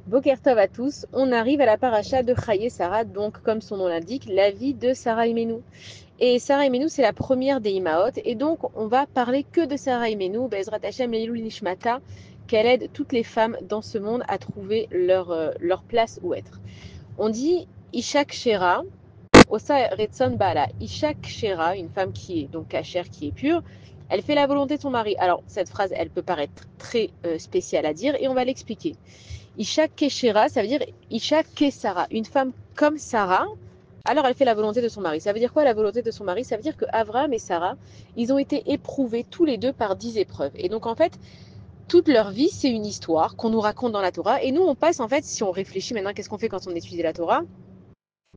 Boker Tov à tous, on arrive à la paracha de Chaye Sarah, donc comme son nom l'indique, la vie de Sarah Imenu. Et Sarah Imenu, c'est la première des Imaot, et donc on va parler que de Sarah Imenu, Bezrat Hashem Leilul Nishmata, qu'elle aide toutes les femmes dans ce monde à trouver leur place où être. On dit Ishak Shera, Osa Retson Bala. Ishak Shera, une femme qui est donc cachère, qui est pure, elle fait la volonté de son mari. Alors cette phrase, elle peut paraître très spéciale à dire, et on va l'expliquer. Isha Keshera, ça veut dire Isha Kesara, une femme comme Sarah. Alors elle fait la volonté de son mari. Ça veut dire quoi la volonté de son mari? Ça veut dire que Abraham et Sarah, ils ont été éprouvés tous les deux par 10 épreuves. Et donc en fait, toute leur vie, c'est une histoire qu'on nous raconte dans la Torah. Et nous, on passe en fait, si on réfléchit maintenant, qu'est-ce qu'on fait quand on étudie la Torah?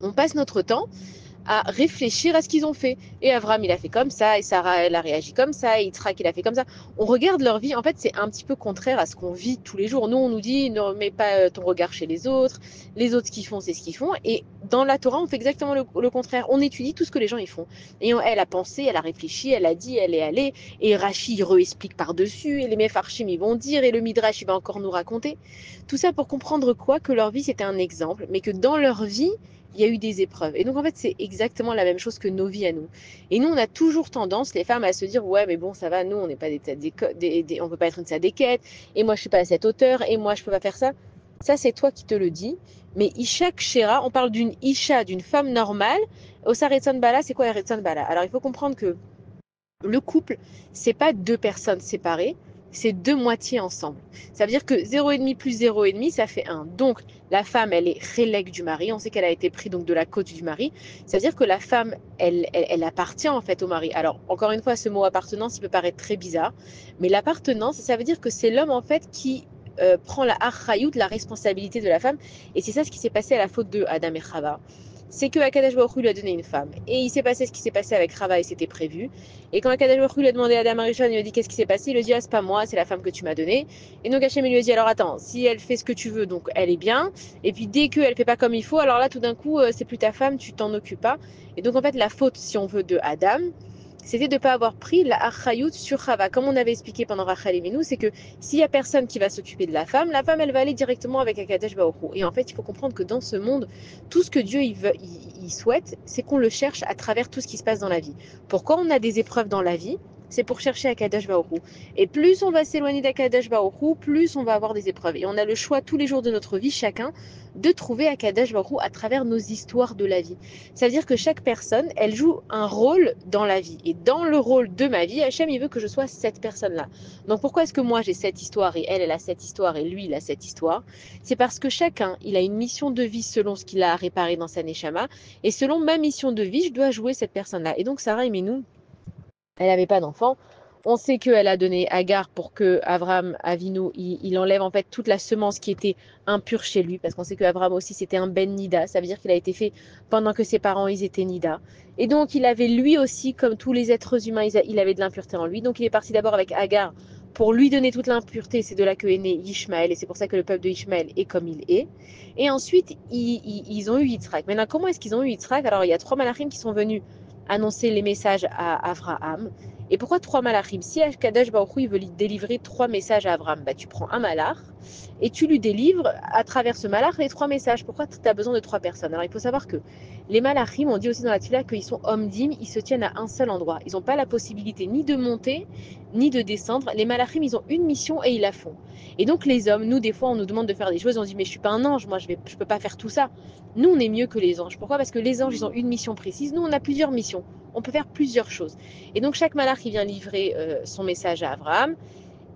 On passe notre temps à réfléchir à ce qu'ils ont fait. Et Avram, il a fait comme ça, et Sarah, elle a réagi comme ça, et Yitzhak, il a fait comme ça. On regarde leur vie, en fait, c'est un petit peu contraire à ce qu'on vit tous les jours. Nous, on nous dit, ne mets pas ton regard chez les autres, ce qu'ils font, c'est ce qu'ils font. Et dans la Torah, on fait exactement le contraire. On étudie tout ce que les gens y font. Et elle a pensé, elle a réfléchi, elle a dit, elle est allée, et Rashi, il réexplique par-dessus, et les Mefarshim, ils vont dire, et le Midrash, il va encore nous raconter. Tout ça pour comprendre quoi? Que leur vie, c'était un exemple, mais que dans leur vie, il y a eu des épreuves. Et donc, en fait, c'est exactement la même chose que nos vies à nous. Et nous, on a toujours tendance, les femmes, à se dire, ouais, mais bon, ça va, nous, on n'est pas on peut pas être une sadéquette, et moi, je suis pas à cette hauteur, et moi, je peux pas faire ça. Ça, c'est toi qui te le dis. Mais Isha Kshera, on parle d'une Isha, d'une femme normale. Osa Retson Bala, c'est quoi Retson Bala? Alors, il faut comprendre que le couple, c'est pas deux personnes séparées, c'est deux moitiés ensemble. Ça veut dire que 0,5 plus 0,5, ça fait 1. Donc, la femme, elle est relègue du mari. On sait qu'elle a été prise donc de la côte du mari. Ça veut dire que la femme, elle appartient en fait au mari. Alors, encore une fois, ce mot appartenance, il peut paraître très bizarre. Mais l'appartenance, ça veut dire que c'est l'homme en fait qui prend la achrayout, la responsabilité de la femme. Et c'est ça ce qui s'est passé à la faute de Adam et Chava. C'est que Akadosh Baruch Hu lui a donné une femme. Et il s'est passé ce qui s'est passé avec Chava et c'était prévu. Et quand Akadosh Baruch Hu lui a demandé à Adam Arishon, il lui a dit qu'est-ce qui s'est passé, il lui a dit ah c'est pas moi, c'est la femme que tu m'as donnée. Et donc Hachem lui a dit alors attends, si elle fait ce que tu veux, donc elle est bien. Et puis dès qu'elle fait pas comme il faut, alors là tout d'un coup c'est plus ta femme, tu t'en occupes pas. Et donc en fait la faute, si on veut, de Adam, c'était de ne pas avoir pris la achayout sur Chava. Comme on avait expliqué pendant Rachel et Minou, c'est que s'il y a personne qui va s'occuper de la femme, elle va aller directement avec Akadosh Baruch Hu. Et en fait, il faut comprendre que dans ce monde, tout ce que Dieu il souhaite, c'est qu'on le cherche à travers tout ce qui se passe dans la vie. Pourquoi on a des épreuves dans la vie? C'est pour chercher Akadosh Baruch Hu. Et plus on va s'éloigner d'Akadosh Baruch Hu, plus on va avoir des épreuves. Et on a le choix tous les jours de notre vie, chacun, de trouver Akadosh Baruch Hu à travers nos histoires de la vie. Ça veut dire que chaque personne, elle joue un rôle dans la vie. Et dans le rôle de ma vie, Hachem, il veut que je sois cette personne-là. Donc pourquoi est-ce que moi j'ai cette histoire et elle a cette histoire et lui il a cette histoire? C'est parce que chacun, il a une mission de vie selon ce qu'il a à réparer dans sa neshama. Et selon ma mission de vie, je dois jouer cette personne-là. Et donc Sarah Imenu, elle n'avait pas d'enfant. On sait qu'elle a donné Agar pour que Avram Avinu il enlève en fait toute la semence qui était impure chez lui, parce qu'on sait qu'Avram aussi c'était un ben nida, ça veut dire qu'il a été fait pendant que ses parents ils étaient nida. Et donc il avait lui aussi, comme tous les êtres humains, il avait de l'impureté en lui. Donc il est parti d'abord avec Agar pour lui donner toute l'impureté. C'est de là que est né Ishmaël, et c'est pour ça que le peuple de Ishmaël est comme il est. Et ensuite ils ont eu Yitzhak. Maintenant comment est-ce qu'ils ont eu Yitzhak? Alors il y a trois malachim qui sont venus annoncer les messages à Abraham. Et pourquoi trois malachim? Si Akadosh Baruch Hu, il veut lui délivrer trois messages à Abraham, bah, tu prends un malach et tu lui délivres à travers ce malach les trois messages. Pourquoi tu as besoin de trois personnes? Alors il faut savoir que les malachim, on dit aussi dans la Tfila qu'ils sont omdim, ils se tiennent à un seul endroit. Ils n'ont pas la possibilité ni de monter ni de descendre. Les malachim, ils ont une mission et ils la font. Et donc les hommes, nous des fois on nous demande de faire des choses, on dit mais je suis pas un ange, moi je peux pas faire tout ça. Nous on est mieux que les anges. Pourquoi? Parce que les anges ils ont une mission précise, nous on a plusieurs missions. On peut faire plusieurs choses. Et donc chaque malach qui vient livrer son message à Abraham,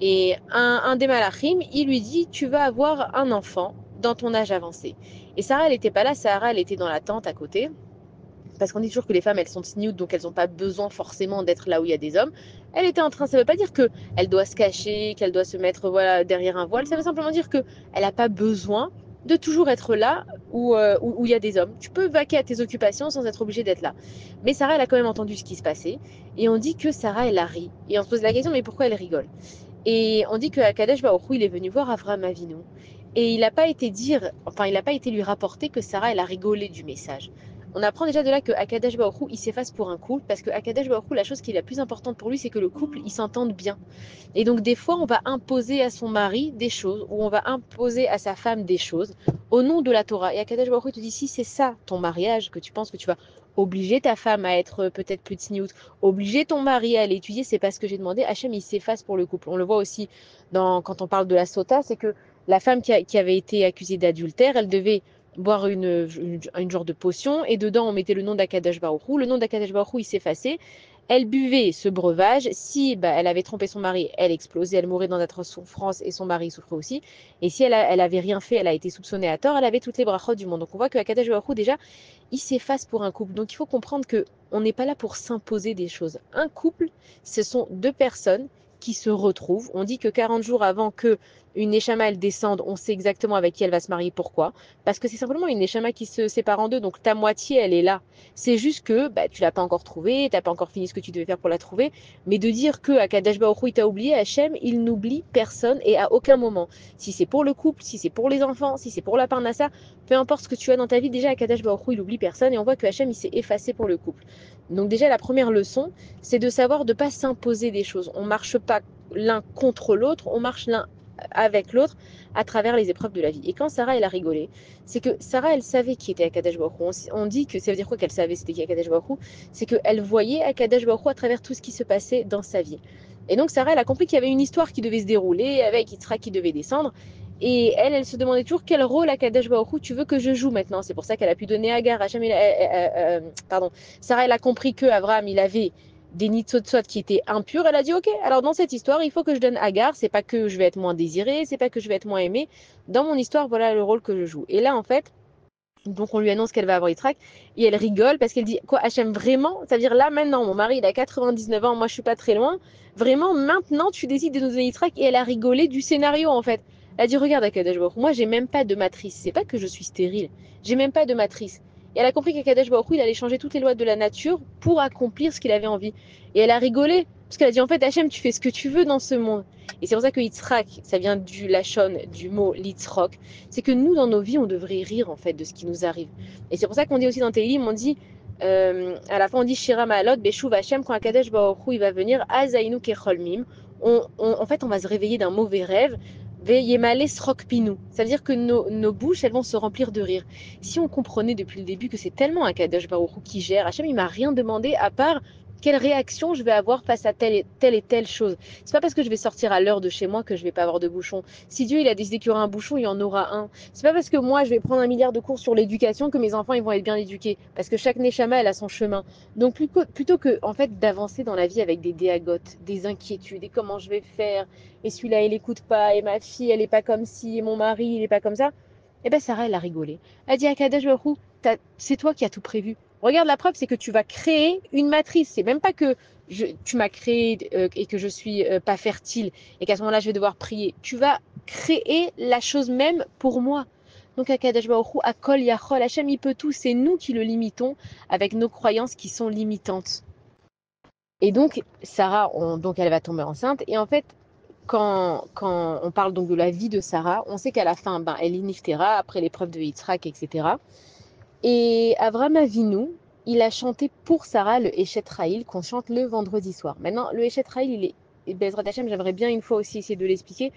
et un des malachim, il lui dit tu vas avoir un enfant dans ton âge avancé. Et Sarah, elle n'était pas là, Sarah, elle était dans la tente à côté. Parce qu'on dit toujours que les femmes, elles sont snoots, donc elles n'ont pas besoin forcément d'être là où il y a des hommes. Elle était en train, ça ne veut pas dire qu'elle doit se cacher, qu'elle doit se mettre voilà, derrière un voile. Ça veut simplement dire qu'elle n'a pas besoin de toujours être là où il y a des hommes. Tu peux vaquer à tes occupations sans être obligée d'être là. Mais Sarah, elle a quand même entendu ce qui se passait. Et on dit que Sarah, elle a ri. Et on se pose la question, mais pourquoi elle rigole? Et on dit que Kadesh Baruch Hu, il est venu voir Avraham Avinu. Et il n'a pas été dire, enfin, il n'a pas été lui rapporter que Sarah, elle a rigolé du message. On apprend déjà de là que Akadosh Baruch Hu, il s'efface pour un couple, parce que Akadosh Baruch Hu, la chose qui est la plus importante pour lui, c'est que le couple, il s'entende bien. Et donc, des fois, on va imposer à son mari des choses, ou on va imposer à sa femme des choses, au nom de la Torah. Et Akadosh Baruch Hu te dit, si c'est ça ton mariage, que tu penses que tu vas obliger ta femme à être peut-être plus tsniout, obliger ton mari à aller étudier, c'est pas ce que j'ai demandé. Hachem, il s'efface pour le couple. On le voit aussi quand on parle de la sota, c'est que la femme qui avait été accusée d'adultère, elle devait boire une genre de potion, et dedans on mettait le nom d'Akadosh Baruch Hu. Le nom d'Akadosh Baruch Hu, il s'effaçait. Elle buvait ce breuvage. Si elle avait trompé son mari, elle explosait, elle mourait dans d'atroces souffrances et son mari souffrait aussi. Et si elle avait rien fait, elle a été soupçonnée à tort, elle avait toutes les brachot du monde. Donc on voit que Akadosh Baruch Hu, déjà, il s'efface pour un couple. Donc il faut comprendre que on n'est pas là pour s'imposer des choses. Un couple, ce sont deux personnes qui se retrouvent. On dit que 40 jours avant que une Neshama elle descende, on sait exactement avec qui elle va se marier. Pourquoi? Parce que c'est simplement une Neshama qui se sépare en deux. Donc ta moitié, elle est là. C'est juste que tu l'as pas encore trouvée, tu n'as pas encore fini ce que tu devais faire pour la trouver. Mais de dire que Akadosh Baruch Hu, il t'a oublié, Hachem, il n'oublie personne et à aucun moment. Si c'est pour le couple, si c'est pour les enfants, si c'est pour la parnassa, peu importe ce que tu as dans ta vie, déjà Akadosh Baruch Hu, il oublie personne et on voit que Hachem, il s'est effacé pour le couple. Donc déjà, la première leçon, c'est de savoir de ne pas s'imposer des choses. On ne marche pas l'un contre l'autre, on marche l'un avec l'autre à travers les épreuves de la vie. Et quand Sarah, elle a rigolé, c'est que Sarah, elle savait qui était Akadosh Baruch Hu. On dit que ça veut dire quoi qu'elle savait c'était qui Akadosh Baruch Hu? C'est qu'elle voyait Akadosh Baruch Hu à travers tout ce qui se passait dans sa vie. Et donc Sarah, elle a compris qu'il y avait une histoire qui devait se dérouler avec Yitzhak qui devait descendre. Et elle se demandait toujours quel rôle Akadosh Baruch Hu tu veux que je joue maintenant. C'est pour ça qu'elle a pu donner Agar. Pardon. Sarah, elle a compris que Abraham, il avait des nitzotzot qui étaient impurs. Elle a dit ok, alors dans cette histoire, il faut que je donne Agar. C'est pas que je vais être moins désirée, c'est pas que je vais être moins aimée. Dans mon histoire, voilà le rôle que je joue. Et là, en fait, donc on lui annonce qu'elle va avoir Yitzhak et elle rigole parce qu'elle dit quoi Hachem vraiment? C'est-à-dire là maintenant mon mari il a 99 ans, moi je suis pas très loin. Vraiment maintenant tu décides de nous donner Yitzhak et elle a rigolé du scénario en fait. Elle a dit regarde Akadosh Baruch Hu, moi j'ai même pas de matrice. C'est pas que je suis stérile, j'ai même pas de matrice. Et elle a compris qu'Akadosh Baruch Hu il allait changer toutes les lois de la nature pour accomplir ce qu'il avait envie. Et elle a rigolé parce qu'elle a dit en fait Hachem tu fais ce que tu veux dans ce monde. Et c'est pour ça que Yitzhak ça vient du lachon du mot litzrok, c'est que nous, dans nos vies, on devrait rire en fait de ce qui nous arrive. Et c'est pour ça qu'on dit aussi dans Tehillim, on dit, à la fin, on dit Shira Ma'alot, Beshuv Hashem, quand Akadosh Baruch Hu, il va venir, Azainu Kecholmim. En fait, on va se réveiller d'un mauvais rêve. Yemale Srokpinu. Ça veut dire que nos bouches, elles vont se remplir de rire. Si on comprenait depuis le début que c'est tellement Akadosh Baruch Hu qui gère, Hachem, il m'a rien demandé à part quelle réaction je vais avoir face à telle et telle chose. C'est pas parce que je vais sortir à l'heure de chez moi que je vais pas avoir de bouchon. Si Dieu il a décidé qu'il y aura un bouchon, il y en aura un. C'est pas parce que moi je vais prendre 1 milliard de cours sur l'éducation que mes enfants ils vont être bien éduqués. Parce que chaque neshama elle a son chemin. Donc plutôt que en fait d'avancer dans la vie avec des déagotes, des inquiétudes et comment je vais faire, et celui-là il écoute pas, et ma fille elle est pas comme ci, et mon mari il est pas comme ça. Et ben Sarah elle a rigolé. Elle a dit à Kadesh Baruch Hu, c'est toi qui as tout prévu. Regarde, la preuve, c'est que tu vas créer une matrice. C'est même pas que tu m'as créé et que je suis pas fertile et qu'à ce moment-là, je vais devoir prier. Tu vas créer la chose même pour moi. Donc, Akadosh Baruch Hu, Akol Yachol, Hachem, il peut tout. C'est nous qui le limitons avec nos croyances qui sont limitantes. Et donc, Sarah, donc elle va tomber enceinte. Et en fait, quand on parle donc de la vie de Sarah, on sait qu'à la fin, elle est niftera après l'épreuve de Yitzhak, etc. Et Avram Avinu, il a chanté pour Sarah le Eshet Raïl qu'on chante le vendredi soir. Maintenant, le Eshet Raïl, il est, et Bezrat Hashem, j'aimerais bien une fois aussi essayer de l'expliquer.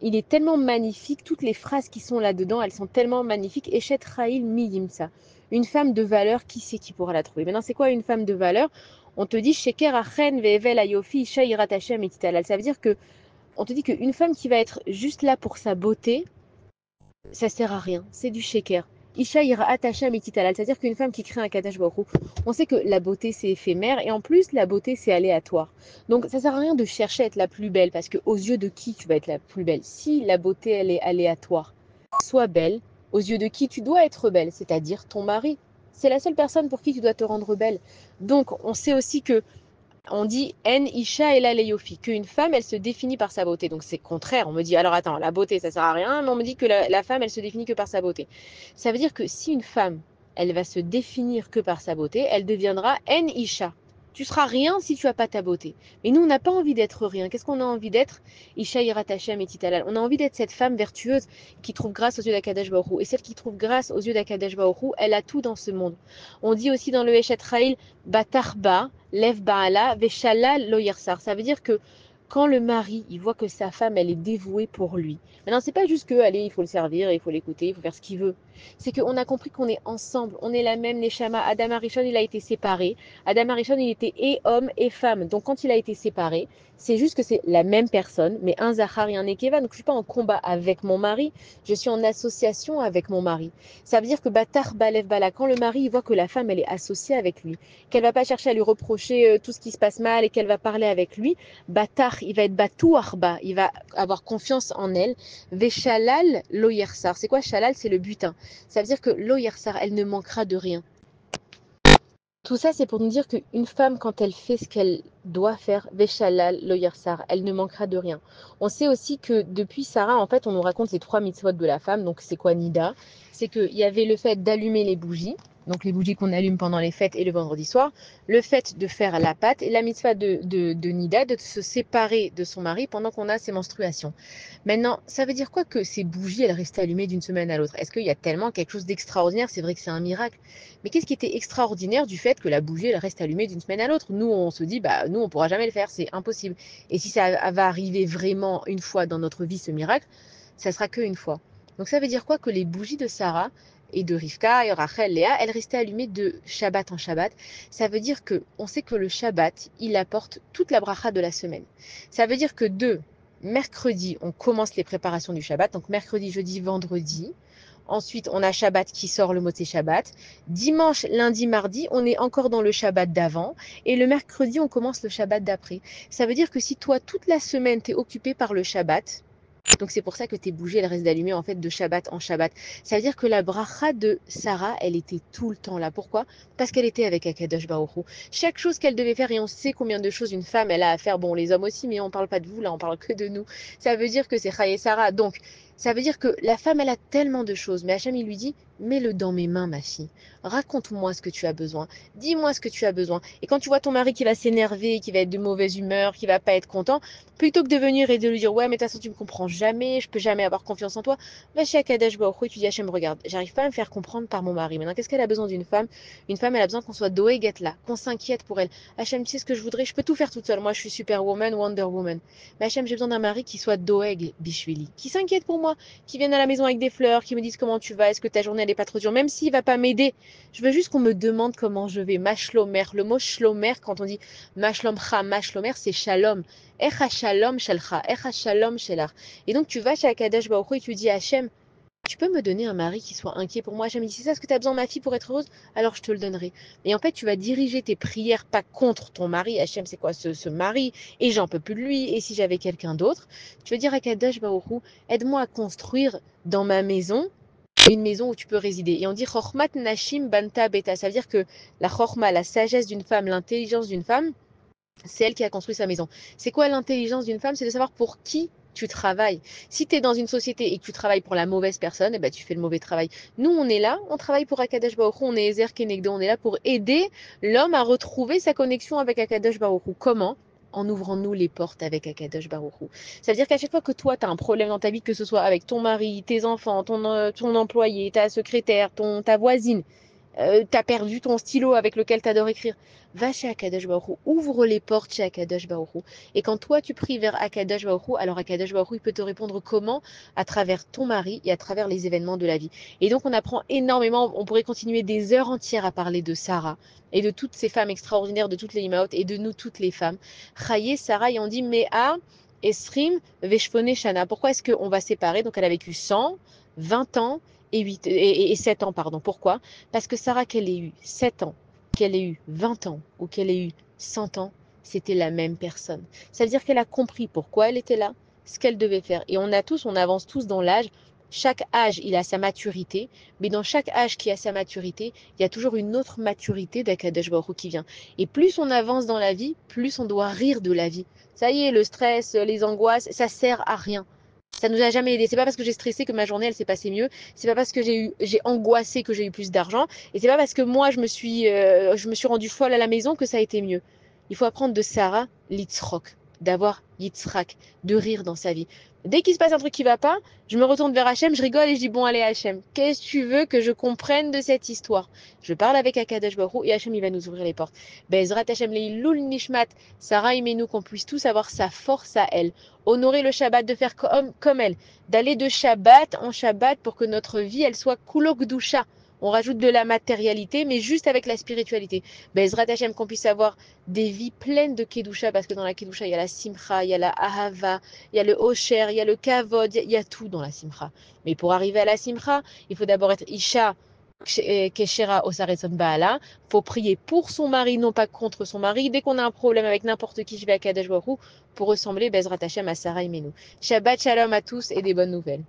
Il est tellement magnifique, toutes les phrases qui sont là-dedans, elles sont tellement magnifiques. Eshet Raïl Miyimsa. Une femme de valeur, qui sait qui pourra la trouver? Maintenant, c'est quoi une femme de valeur? On te dit Sheker Achen Ve'evel Ayofi Isha Yirat Hashem et Titalal. Ça veut dire que on te dit qu'une femme qui va être juste là pour sa beauté, ça sert à rien. C'est du Sheker. Isha ira attaché à Mititalal, c'est-à-dire qu'une femme qui crée un Kadash Baruch Hu, on sait que la beauté c'est éphémère et en plus la beauté c'est aléatoire. Donc ça sert à rien de chercher à être la plus belle parce que aux yeux de qui tu vas être la plus belle? Si la beauté elle est aléatoire, sois belle aux yeux de qui tu dois être belle, c'est-à-dire ton mari. C'est la seule personne pour qui tu dois te rendre belle. Donc on sait aussi que on dit en isha et la leyofi, qu'une femme, elle se définit par sa beauté. Donc c'est contraire. On me dit, alors attends, la beauté, ça sert à rien, mais on me dit que la femme, elle se définit que par sa beauté. Ça veut dire que si une femme, elle va se définir que par sa beauté, elle deviendra en isha. Tu seras rien si tu n'as pas ta beauté. Mais nous, on n'a pas envie d'être rien. Qu'est-ce qu'on a envie d'être? Isha Yirat Hashem et Titalal. On a envie d'être cette femme vertueuse qui trouve grâce aux yeux d'Akadosh Baruch Hu. Et celle qui trouve grâce aux yeux d'Akadosh Baruch Hu, elle a tout dans ce monde. On dit aussi dans le Eshet Raïl, Batarba, Lev Baala, Veshalal Lo Yersar. Ça veut dire que quand le mari, il voit que sa femme, elle est dévouée pour lui. Maintenant, c'est pas juste que, allez, il faut le servir, il faut l'écouter, il faut faire ce qu'il veut. C'est qu'on a compris qu'on est ensemble, on est la même Neshama. Adam Arishon, il a été séparé. Adam Arishon, il était et homme et femme. Donc, quand il a été séparé, c'est juste que c'est la même personne, mais un Zahar et un Nekeva. Donc, je suis pas en combat avec mon mari, je suis en association avec mon mari. Ça veut dire que Batar Balev Bala, quand le mari, il voit que la femme, elle est associée avec lui, qu'elle va pas chercher à lui reprocher tout ce qui se passe mal et qu'elle va parler avec lui, Batar, il va être batou arba, il va avoir confiance en elle. Veshalal lo yersar. C'est quoi Shalal? C'est le butin. Ça veut dire que lo yersar, elle ne manquera de rien. Tout ça, c'est pour nous dire qu'une femme, quand elle fait ce qu'elle doit faire, Veshalal lo yersar, elle ne manquera de rien. On sait aussi que depuis Sarah, en fait, on nous raconte les 3 mitzvot de la femme. Donc, c'est quoi Nida? C'est qu'il y avait le fait d'allumer les bougies, donc les bougies qu'on allume pendant les fêtes et le vendredi soir, le fait de faire la pâte et la mitzvah de Nida, de se séparer de son mari pendant qu'on a ses menstruations. Maintenant, ça veut dire quoi que ces bougies, elles restent allumées d'une semaine à l'autre? Est-ce qu'il y a tellement quelque chose d'extraordinaire? C'est vrai que c'est un miracle. Mais qu'est-ce qui était extraordinaire du fait que la bougie, elle reste allumée d'une semaine à l'autre? Nous, on se dit, bah, nous, on pourra jamais le faire, c'est impossible. Et si ça va arriver vraiment une fois dans notre vie, ce miracle, ça sera qu'une fois. Donc ça veut dire quoi? Que les bougies de Sarah et de Rivka, et Rachel, Léa, elles restaient allumées de Shabbat en Shabbat. Ça veut dire que on sait que le Shabbat, il apporte toute la bracha de la semaine. Ça veut dire que mercredi, on commence les préparations du Shabbat. Donc mercredi, jeudi, vendredi. Ensuite, on a Shabbat qui sort le Motzei Shabbat. Dimanche, lundi, mardi, on est encore dans le Shabbat d'avant. Et le mercredi, on commence le Shabbat d'après. Ça veut dire que si toi, toute la semaine, tu es occupé par le Shabbat, donc c'est pour ça que tes bougies, elles restent allumées en fait de Shabbat en Shabbat. Ça veut dire que la bracha de Sarah, elle était tout le temps là. Pourquoi? Parce qu'elle était avec Akadosh Baruch Hu. Chaque chose qu'elle devait faire, et on sait combien de choses une femme elle a à faire, bon les hommes aussi, mais on parle pas de vous, là on parle que de nous. Ça veut dire que c'est Chaye Sarah. Donc ça veut dire que la femme, elle a tellement de choses. Mais Hachem, il lui dit, mets-le dans mes mains, ma fille. Raconte-moi ce que tu as besoin. Dis-moi ce que tu as besoin. Et quand tu vois ton mari qui va s'énerver, qui va être de mauvaise humeur, qui va pas être content, plutôt que de venir et de lui dire, ouais, mais de toute façon, tu me comprends jamais, je peux jamais avoir confiance en toi, va chez Akadosh Baruch Hu et tu dis, Hachem, regarde, j'arrive pas à me faire comprendre par mon mari. Maintenant, qu'est-ce qu'elle a besoin d'une femme? Une femme, elle a besoin qu'on soit doéguet là, qu'on s'inquiète pour elle. Hachem, tu sais ce que je voudrais? Je peux tout faire toute seule. Moi, je suis Superwoman, Wonder Woman. Mais Hachem, j'ai besoin d'un mari qui soit doeg, Bishvili, qui s'inquiète pour moi, qui vienne à la maison avec des fleurs, qui me dise comment tu vas, est-ce que ta journée, elle est pas trop dure, même s'il va pas m'aider. Je veux juste qu'on me demande comment je vais. Mashlomer. Le mot shlomer, quand on dit mashlomcha, mashlomer, c'est shalom. Echa shalom shelcha, echa shalom shelar. Et donc tu vas chez Akadosh Baruch Hu et tu dis Hachem, tu peux me donner un mari qui soit inquiet pour moi? Hachem me dit, c'est ça ce que tu as besoin, ma fille, pour être heureuse? Alors je te le donnerai. Et en fait, tu vas diriger tes prières pas contre ton mari. Hachem, c'est quoi ce mari? Et j'en peux plus de lui. Et si j'avais quelqu'un d'autre? Tu vas dire à Kadosh Baruch Hu, aide-moi à construire dans ma maison une maison où tu peux résider. Et on dit Chochmat Nashim Banta Beta. Ça veut dire que la Chochma, la sagesse d'une femme, l'intelligence d'une femme, c'est elle qui a construit sa maison. C'est quoi l'intelligence d'une femme? C'est de savoir pour qui tu travailles. Si tu es dans une société et que tu travailles pour la mauvaise personne, eh ben, tu fais le mauvais travail. Nous, on est là, on travaille pour Akadosh Baruch Hu, on est Ezer Kenegdo, on est là pour aider l'homme à retrouver sa connexion avec Akadosh Baruch Hu. Comment? En ouvrant nous les portes avec Akadosh Baruch Hu. Ça veut dire qu'à chaque fois que toi, tu as un problème dans ta vie, que ce soit avec ton mari, tes enfants, ton employé, ta secrétaire, ta voisine, t'as perdu ton stylo avec lequel t'adores écrire. Va chez Akadosh Baruch Hu, ouvre les portes chez Akadosh Baruch Hu. Et quand toi tu pries vers Akadosh Baruch Hu, alors Akadosh Baruch Hu, il peut te répondre comment? À travers ton mari et à travers les événements de la vie. Et donc on apprend énormément, on pourrait continuer des heures entières à parler de Sarah et de toutes ces femmes extraordinaires, de toutes les Imaot et de nous toutes les femmes. Chaye, Sarah, et on dit Mea, Esrim, Veshfone, Shana. Pourquoi est-ce qu'on va séparer? Donc elle a vécu 100, 20 ans et 7 ans, pardon. Pourquoi? Parce que Sarah, qu'elle ait eu 7 ans, qu'elle ait eu 20 ans ou qu'elle ait eu 100 ans, c'était la même personne. Ça veut dire qu'elle a compris pourquoi elle était là, ce qu'elle devait faire. Et on avance tous dans l'âge. Chaque âge, il a sa maturité, mais dans chaque âge qui a sa maturité, il y a toujours une autre maturité d'Akadosh Baruch Hu qui vient. Et plus on avance dans la vie, plus on doit rire de la vie. Ça y est, le stress, les angoisses, ça sert à rien. Ça nous a jamais aidé. C'est pas parce que j'ai stressé que ma journée elle s'est passée mieux. C'est pas parce que j'ai angoissé que j'ai eu plus d'argent. Et c'est pas parce que moi je me suis rendue folle à la maison que ça a été mieux. il faut apprendre de Sarah l'itzrok, d'avoir Yitzhak, de rire dans sa vie. Dès qu'il se passe un truc qui va pas, je me retourne vers Hachem, je rigole et je dis bon allez Hachem, qu'est-ce que tu veux que je comprenne de cette histoire? Je parle avec Akadosh Baruch Hu et Hachem il va nous ouvrir les portes. Bezrat Hachem Leilul Nishmat, Sarah Imenu, qu'on puisse tous avoir sa force à elle, honorer le Shabbat, de faire comme elle, d'aller de Shabbat en Shabbat pour que notre vie elle soit kulok dusha. On rajoute de la matérialité, mais juste avec la spiritualité. Bezrat Hachem, qu'on puisse avoir des vies pleines de Kedusha, parce que dans la Kedusha, il y a la Simcha, il y a la Ahava, il y a le Osher, il y a le Kavod, il y a tout dans la Simcha. Mais pour arriver à la Simcha, il faut d'abord être Isha Keshera Osaretzon Baala. Il faut prier pour son mari, non pas contre son mari. Dès qu'on a un problème avec n'importe qui, je vais à Kadesh Baruch Hu pour ressembler Bezrat Hachem à Sarah Imenu. Shabbat Shalom à tous et des bonnes nouvelles.